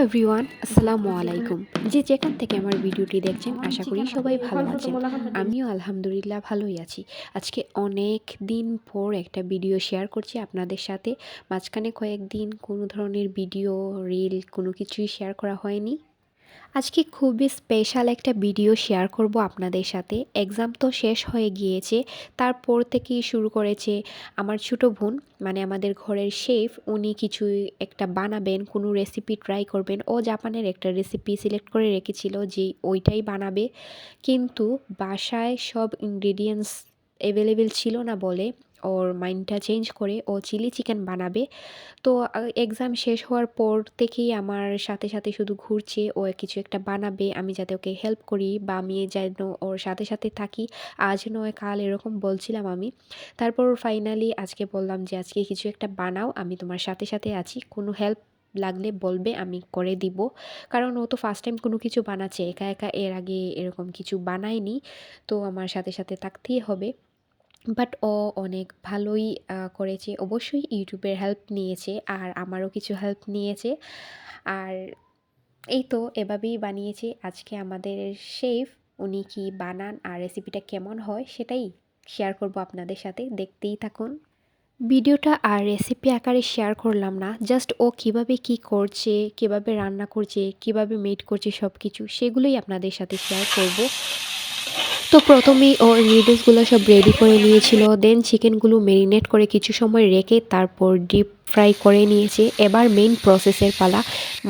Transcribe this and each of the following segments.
Everyone, আসসালামু আলাইকুম। যে যেখান থেকে আমার ভিডিওটি দেখছেন আশা করি সবাই ভালো আছেন। আমিও আলহামদুলিল্লাহ ভালোই আছি। আজকে অনেক দিন পর একটা ভিডিও শেয়ার করছি আপনাদের সাথে। মাঝখানে কয়েকদিন কোনো ধরনের ভিডিও, রিল কোনো কিছুই শেয়ার করা হয়নি। আজকে খুবই স্পেশাল একটা ভিডিও শেয়ার করব আপনাদের সাথে। এক্সাম তো শেষ হয়ে গিয়েছে, তারপর থেকেই শুরু করেছে আমার ছোটো বোন, মানে আমাদের ঘরের শেফ। উনি কিছু একটা বানাবেন, কোনো রেসিপি ট্রাই করবেন। ও জাপানের একটা রেসিপি সিলেক্ট করে রেখেছিল যে ওইটাই বানাবে, কিন্তু বাসায় সব ইনগ্রিডিয়েন্টস অ্যাভেলেবেল ছিল না বলে ওর মাইন্ডটা চেঞ্জ করে ও চিলি চিকেন বানাবে। তো এক্সাম শেষ হওয়ার পর থেকেই আমার সাথে সাথে শুধু ঘুরছে, ও কিছু একটা বানাবে, আমি যাতে ওকে হেল্প করি বা আমি যেন ওর সাথে সাথে থাকি। আজ নয় কাল এরকম বলছিলাম আমি। তারপর ফাইনালি আজকে বললাম যে আজকে কিছু একটা বানাও, আমি তোমার সাথে সাথে আছি, কোনো হেল্প লাগলে বলবে, আমি করে দিব। কারণ ও তো ফার্স্ট টাইম কোনো কিছু বানাচ্ছে, একা একা এর আগে এরকম কিছু বানায়নি, তো আমার সাথে সাথে থাকতেই হবে। বাট ও অনেক ভালোই করেছে। অবশ্যই ইউটিউবের হেল্প নিয়েছে আর আমারও কিছু হেল্প নিয়েছে। আর এই তো এভাবেই বানিয়েছে। আজকে আমাদের শেফ উনি কি বানান আর রেসিপিটা কেমন হয় সেটাই শেয়ার করব আপনাদের সাথে, দেখতেই থাকুন। ভিডিওটা আর রেসিপি আকারে শেয়ার করলাম না, জাস্ট ও কিভাবে কি করছে, কিভাবে রান্না করছে, কিভাবে মেড করছে, সব কিছু সেগুলোই আপনাদের সাথে শেয়ার করব। তো প্রথমেই ও ইনগ্রিডিয়েন্টসগুলো সব রেডি করে নিয়েছিল, দেন চিকেনগুলো ম্যারিনেট করে কিছু সময় রেখে তারপর ডিপ ফ্রাই করে নিয়েছে। এবার মেইন প্রসেসের পালা,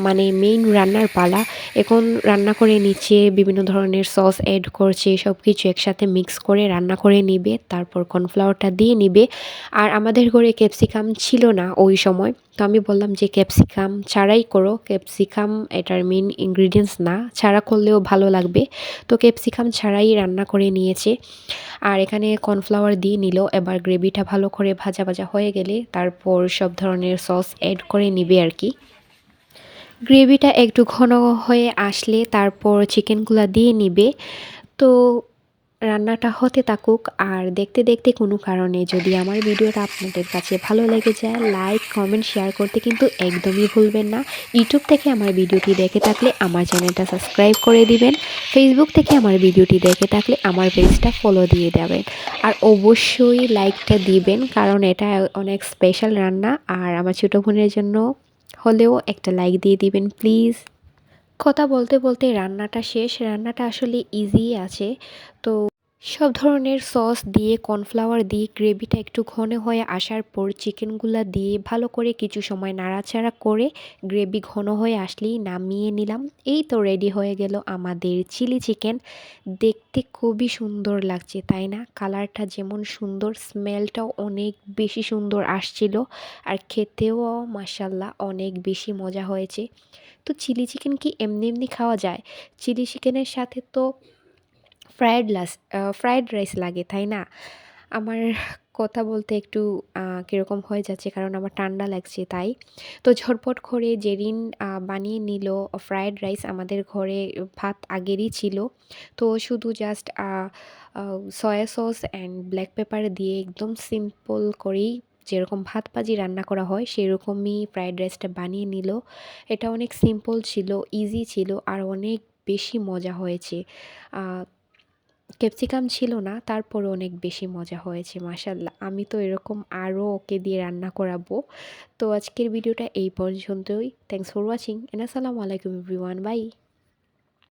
মানে মেইন রান্নার পালা। এখন রান্না করে নিচ্ছে, বিভিন্ন ধরনের সস অ্যাড করছে, সব কিছু একসাথে মিক্স করে রান্না করে নিবে, তারপর কর্নফ্লাওয়ারটা দিয়ে নিবে। আর আমাদের ঘরে ক্যাপসিকাম ছিল না ওই সময়, তো আমি বললাম যে ক্যাপসিকাম ছাড়াই করো, ক্যাপসিকাম এটার মেইন ইনগ্রিডিয়েন্টস না, ছাড়া করলেও ভালো লাগবে। তো ক্যাপসিকাম ছাড়াই রান্না করে নিয়েছে। আর এখানে কর্নফ্লাওয়ার দিয়ে নিল। এবার গ্রেভিটা ভালো করে ভাজা ভাজা হয়ে গেলে তারপর সব ধরনের সস অ্যাড করে নিবে আর কি। গ্রেভিটা একটু ঘন হয়ে আসলে তারপর চিকেনগুলো দিয়ে নিবে। তো রান্নাটা হতে থাকুক, আর দেখতে দেখতে কোনো কারণে যদি আমার ভিডিওটা আপনাদের কাছে ভালো লেগে যায়, লাইক কমেন্ট শেয়ার করতে কিন্তু একদমই ভুলবেন না। ইউটিউব থেকে আমার ভিডিওটি দেখে থাকলে আমার চ্যানেলটা সাবস্ক্রাইব করে দিবেন। ফেসবুক থেকে আমার ভিডিওটি দেখে থাকলে আমার পেজটা ফলো দিয়ে দেবেন। আর অবশ্যই লাইকটা দিবেন, কারণ এটা অনেক স্পেশাল রান্না, আর আমার ছোটো বোনের জন্য হলেও একটা লাইক দিয়ে দিবেন প্লিজ। কথা বলতে বলতে রান্নাটা শেষ। রান্নাটা আসলে ইজি আছে। তো সব ধরনের সস দিয়ে, কর্নফ্লাওয়ার দিয়ে গ্রেভিটা একটু ঘন হয়ে আসার পর চিকেনগুলা দিয়ে ভালো করে কিছু সময় নাড়াচাড়া করে গ্রেভি ঘন হয়ে আসলেই নামিয়ে নিলাম। এই তো রেডি হয়ে গেল আমাদের চিলি চিকেন। দেখতে খুবই সুন্দর লাগছে, তাই না? কালারটা যেমন সুন্দর, স্মেলটাও অনেক বেশি সুন্দর আসছিল, আর খেতেও মাশাল্লাহ অনেক বেশি মজা হয়েছে। তো চিলি চিকেন কি এমনি এমনি খাওয়া যায়? চিলি চিকেনের সাথে তো ফ্রায়েড রাইস লাগে, তাই না? আমার কথা বলতে একটু কীরকম হয়ে যাচ্ছে, কারণ আমার ঠান্ডা লাগছে তাই। তো ঝটপট করে জেরিন বানিয়ে নিল ফ্রায়েড রাইস। আমাদের ঘরে ভাত আগেরই ছিল, তো শুধু just soya sauce and black pepper দিয়ে একদম সিম্পল করেই, যেরকম ভাত ভাজি রান্না করা হয় সেরকমই ফ্রায়েড রাইসটা বানিয়ে নিল। এটা অনেক সিম্পল ছিল, ইজি ছিল, আর অনেক বেশি মজা হয়েছে। ক্যাপসিকাম ছিল না, তারপরে অনেক বেশি মজা হয়েছে মাশাল্লাহ। আমি তো এরকম আরও ওকে দিয়ে রান্না করাবো। তো আজকের ভিডিওটা এই পর্যন্তই। থ্যাংকস ফর ওয়াচিং, এন্ড আসসালামু আলাইকুম এভরিওয়ান, বাই।